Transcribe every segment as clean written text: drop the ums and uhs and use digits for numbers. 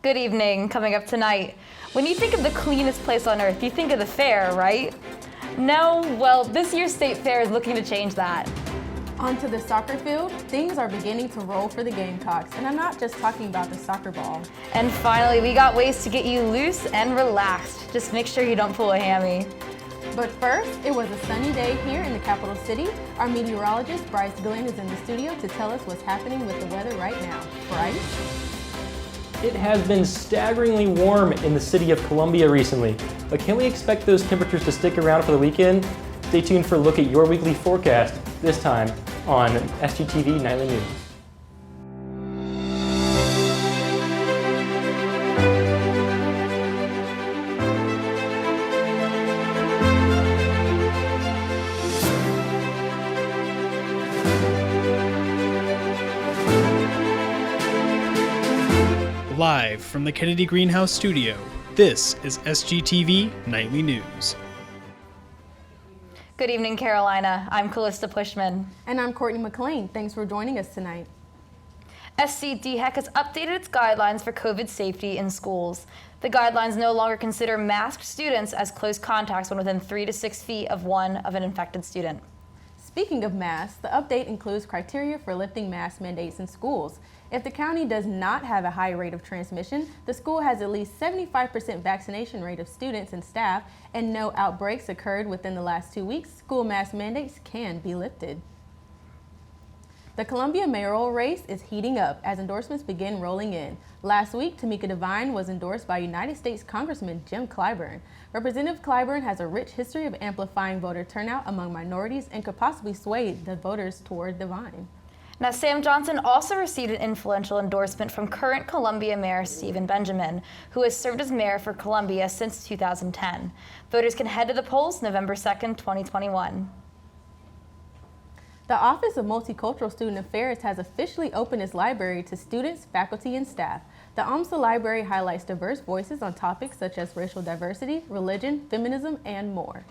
Good evening. Coming up tonight. When you think of the cleanest place on earth, you think of the fair, right? No? Well, this year's state fair is looking to change that. Onto the soccer field, things are beginning to roll for the Gamecocks, and I'm not just talking about the soccer ball. And finally, we got ways to get you loose and relaxed. Just make sure you don't pull a hammy. But first, it was a sunny day here in the capital city. Our meteorologist, Bryce Glenn, is in the studio to tell us what's happening with the weather right now. Bryce? It has been staggeringly warm in the city of Columbia recently, but can we expect those temperatures to stick around for the weekend? Stay tuned for a look at your weekly forecast, this time on SGTV Nightly News. Live from the Kennedy Greenhouse studio, this is SGTV Nightly News. Good evening, Carolina. I'm Callista Pushman. And I'm Courtney McLean. Thanks for joining us tonight. SCDHEC has updated its guidelines for COVID safety in schools. The guidelines no longer consider masked students as close contacts when within 3 to 6 feet of an infected student. Speaking of masks, the update includes criteria for lifting mask mandates in schools. If the county does not have a high rate of transmission, the school has at least 75% vaccination rate of students and staff, and no outbreaks occurred within the last 2 weeks, school mask mandates can be lifted. The Columbia mayoral race is heating up as endorsements begin rolling in. Last week, Tamika Devine was endorsed by United States Congressman Jim Clyburn. Representative Clyburn has a rich history of amplifying voter turnout among minorities and could possibly sway the voters toward Devine. Now, Sam Johnson also received an influential endorsement from current Columbia Mayor Stephen Benjamin, who has served as mayor for Columbia since 2010. Voters can head to the polls November 2nd, 2021. The Office of Multicultural Student Affairs has officially opened its library to students, faculty, and staff. The OMSA library highlights diverse voices on topics such as racial diversity, religion, feminism, and more.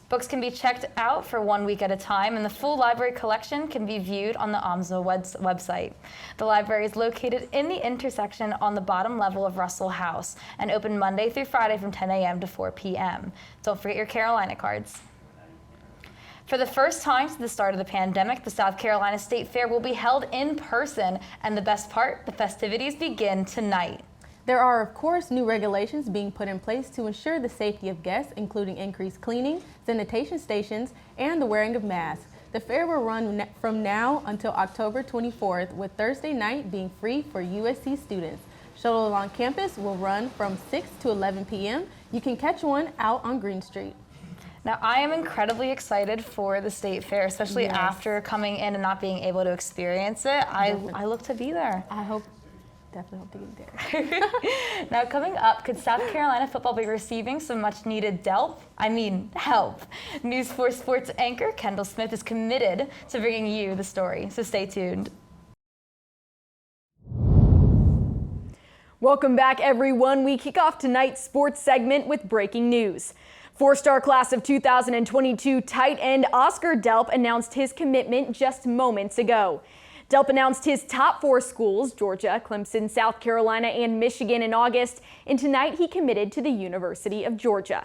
Books can be checked out for 1 week at a time, and the full library collection can be viewed on the OMSA website. The library is located in the intersection on the bottom level of Russell House and open Monday through Friday from 10 a.m. to 4 p.m. Don't forget your Carolina cards. For the first time since the start of the pandemic, the South Carolina State Fair will be held in person, and the best part, the festivities begin tonight. There are, of course, new regulations being put in place to ensure the safety of guests, including increased cleaning, sanitation stations, and the wearing of masks. The fair will run from now until October 24th, with Thursday night being free for USC students. Shuttle along campus will run from 6 to 11 p.m. You can catch one out on Green Street. Now, I am incredibly excited for the State Fair, especially after coming in and not being able to experience it. I look to be there. Definitely hope to get there. Now, coming up, could South Carolina football be receiving some much-needed help? News 4 Sports anchor Kendall Smith is committed to bringing you the story, so stay tuned. Welcome back, everyone. We kick off tonight's sports segment with breaking news. Four-star class of 2022 tight end Oscar Delp announced his commitment just moments ago. Delp announced his top 4 schools, Georgia, Clemson, South Carolina, and Michigan in August, and tonight he committed to the University of Georgia.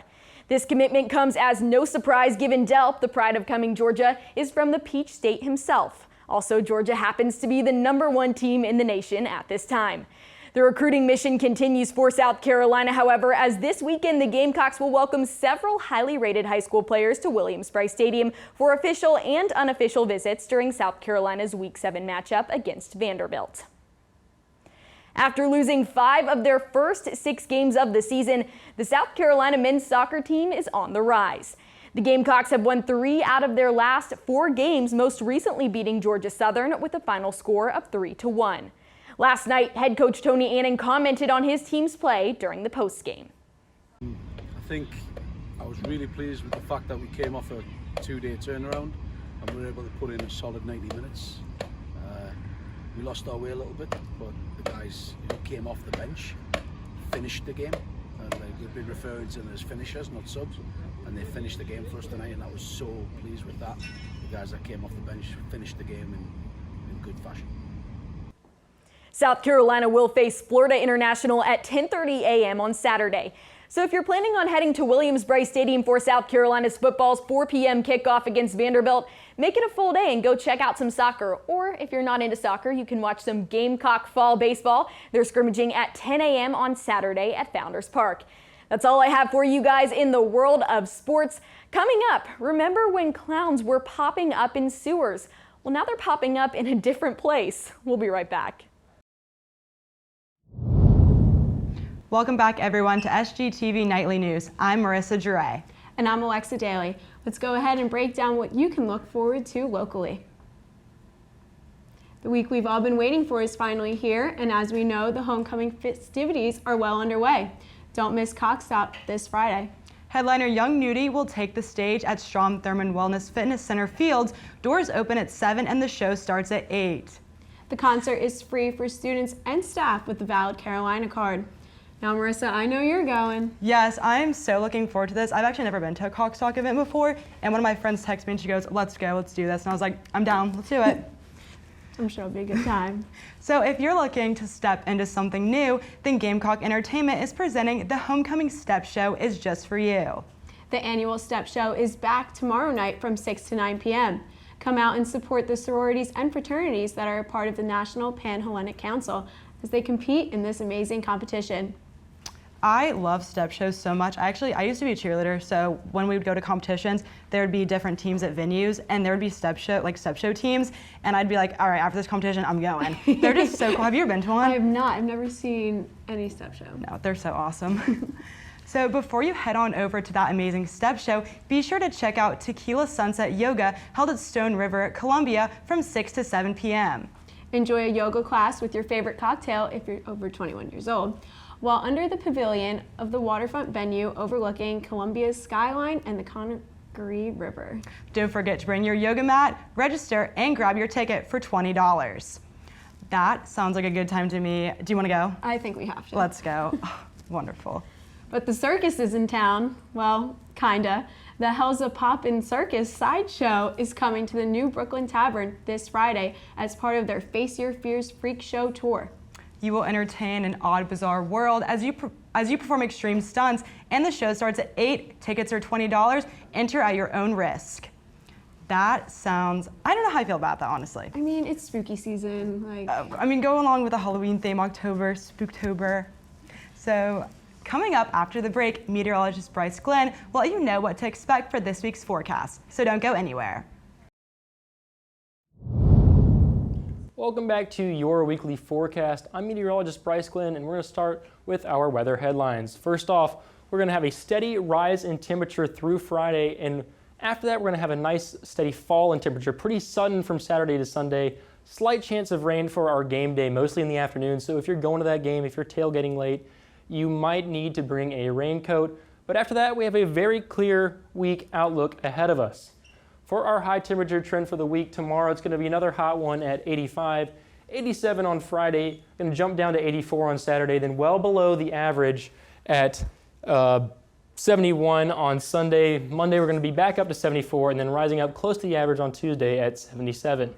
This commitment comes as no surprise given Delp, the pride of Cumming, Georgia, is from the Peach State himself. Also, Georgia happens to be the #1 team in the nation at this time. The recruiting mission continues for South Carolina, however, as this weekend the Gamecocks will welcome several highly rated high school players to Williams-Brice Stadium for official and unofficial visits during South Carolina's Week 7 matchup against Vanderbilt. After losing 5 of their first 6 games of the season, the South Carolina men's soccer team is on the rise. The Gamecocks have won 3 out of their last 4 games, most recently beating Georgia Southern with a final score of 3-1. Last night, head coach Tony Annan commented on his team's play during the postgame. I think I was really pleased with the fact that we came off a 2-day turnaround and we were able to put in a solid 90 minutes. We lost our way a little bit, but the guys came off the bench, finished the game, and they've been referring to them as finishers, not subs, and they finished the game for us tonight, and I was so pleased with that. The guys that came off the bench finished the game in good fashion. South Carolina will face Florida International at 10:30 a.m. on Saturday. So if you're planning on heading to Williams-Brice Stadium for South Carolina's football's 4 p.m. kickoff against Vanderbilt, make it a full day and go check out some soccer. Or if you're not into soccer, you can watch some Gamecock fall baseball. They're scrimmaging at 10 a.m. on Saturday at Founders Park. That's all I have for you guys in the world of sports. Coming up, remember when clowns were popping up in sewers? Well, now they're popping up in a different place. We'll be right back. Welcome back, everyone, to SGTV Nightly News. I'm Marissa Duray. And I'm Alexa Daly. Let's go ahead and break down what you can look forward to locally. The week we've all been waiting for is finally here, and as we know, the homecoming festivities are well underway. Don't miss Cock Stop this Friday. Headliner Young Nudie will take the stage at Strom Thurmond Wellness Fitness Center Fields. Doors open at 7 and the show starts at 8. The concert is free for students and staff with the valid Carolina card. Now, Marissa, I know you're going. Yes, I'm so looking forward to this. I've actually never been to a Cock Talk event before, and one of my friends texted me and she goes, let's go, let's do this. And I was like, I'm down, let's do it. I'm sure it'll be a good time. So if you're looking to step into something new, then Gamecock Entertainment is presenting the Homecoming Step Show is just for you. The annual Step Show is back tomorrow night from 6 to 9 p.m. Come out and support the sororities and fraternities that are a part of the National Pan-Hellenic Council as they compete in this amazing competition. I love step shows so much. I used to be a cheerleader, so when we would go to competitions, there would be different teams at venues, and there would be step show teams, and I'd be like, all right, after this competition, I'm going. They're just so cool. Have you ever been to one? I have not. I've never seen any step show. No, they're so awesome. So before you head on over to that amazing step show, be sure to check out Tequila Sunset Yoga held at Stone River at Columbia from 6 to 7 p.m. Enjoy a yoga class with your favorite cocktail if you're over 21 years old, while under the pavilion of the waterfront venue overlooking Columbia's skyline and the Congaree River. Don't forget to bring your yoga mat, register, and grab your ticket for $20. That sounds like a good time to me. Do you want to go? I think we have to. Let's go. Wonderful. But the circus is in town. Well, kinda. The Hell's a Poppin' Circus sideshow is coming to the New Brooklyn Tavern this Friday as part of their Face Your Fears Freak Show tour. You will entertain an odd, bizarre world as you perform extreme stunts, and the show starts at 8. Tickets are $20. Enter at your own risk. That sounds, I don't know how I feel about that, honestly. I mean, it's spooky season. Go along with the Halloween theme, October, Spooktober. So coming up after the break, meteorologist Bryce Glenn will let you know what to expect for this week's forecast. So don't go anywhere. Welcome back to your weekly forecast. I'm meteorologist Bryce Glenn, and we're going to start with our weather headlines. First off, we're going to have a steady rise in temperature through Friday, and after that, we're going to have a nice steady fall in temperature, pretty sudden from Saturday to Sunday. Slight chance of rain for our game day, mostly in the afternoon. So if you're going to that game, if you're tailgating late, you might need to bring a raincoat. But after that, we have a very clear week outlook ahead of us. For our high temperature trend for the week, tomorrow it's going to be another hot one at 85, 87 on Friday, going to jump down to 84 on Saturday, then well below the average at 71 on Sunday. Monday we're going to be back up to 74 and then rising up close to the average on Tuesday at 77.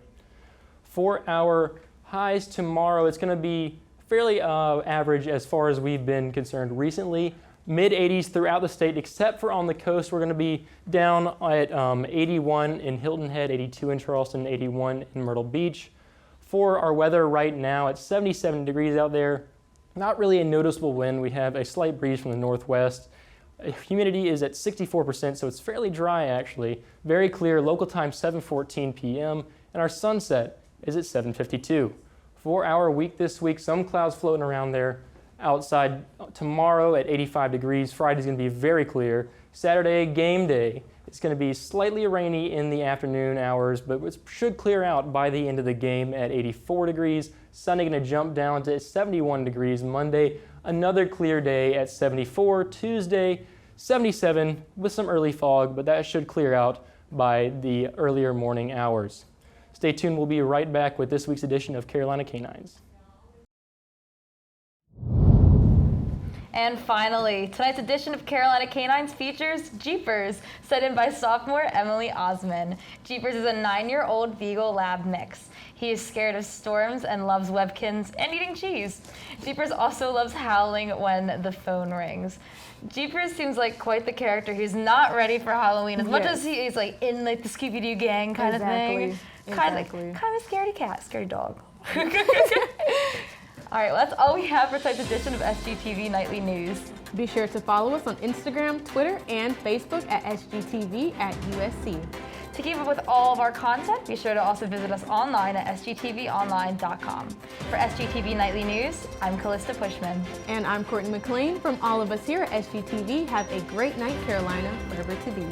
For our highs tomorrow, it's going to be fairly average as far as we've been concerned recently. Mid-80s throughout the state, except for on the coast. We're going to be down at 81 in Hilton Head, 82 in Charleston, 81 in Myrtle Beach. For our weather right now, it's 77 degrees out there. Not really a noticeable wind. We have a slight breeze from the northwest. Humidity is at 64%, so it's fairly dry actually. Very clear, local time 7:14 p.m. And our sunset is at 7:52. For our week this week, some clouds floating around there. Outside tomorrow at 85 degrees. Friday's going to be very clear. Saturday, game day. It's going to be slightly rainy in the afternoon hours, but it should clear out by the end of the game at 84 degrees. Sunday going to jump down to 71 degrees. Monday, another clear day at 74. Tuesday, 77 with some early fog, but that should clear out by the earlier morning hours. Stay tuned. We'll be right back with this week's edition of Carolina Canines. And finally, tonight's edition of Carolina Canines features Jeepers, set in by sophomore Emily Osman. Jeepers is a 9-year-old Beagle Lab mix. He is scared of storms and loves Webkins and eating cheese. Jeepers also loves howling when the phone rings. Jeepers seems like quite the character. He's not ready for Halloween as much as he is like in like the Scooby-Doo gang kind of thing. Kind of a scaredy cat, scaredy dog. All right, well, that's all we have for tonight's edition of SGTV Nightly News. Be sure to follow us on Instagram, Twitter, and Facebook at SGTV at USC. To keep up with all of our content, be sure to also visit us online at sgtvonline.com. For SGTV Nightly News, I'm Callista Pushman. And I'm Courtney McLean. From all of us here at SGTV, have a great night, Carolina, wherever to be.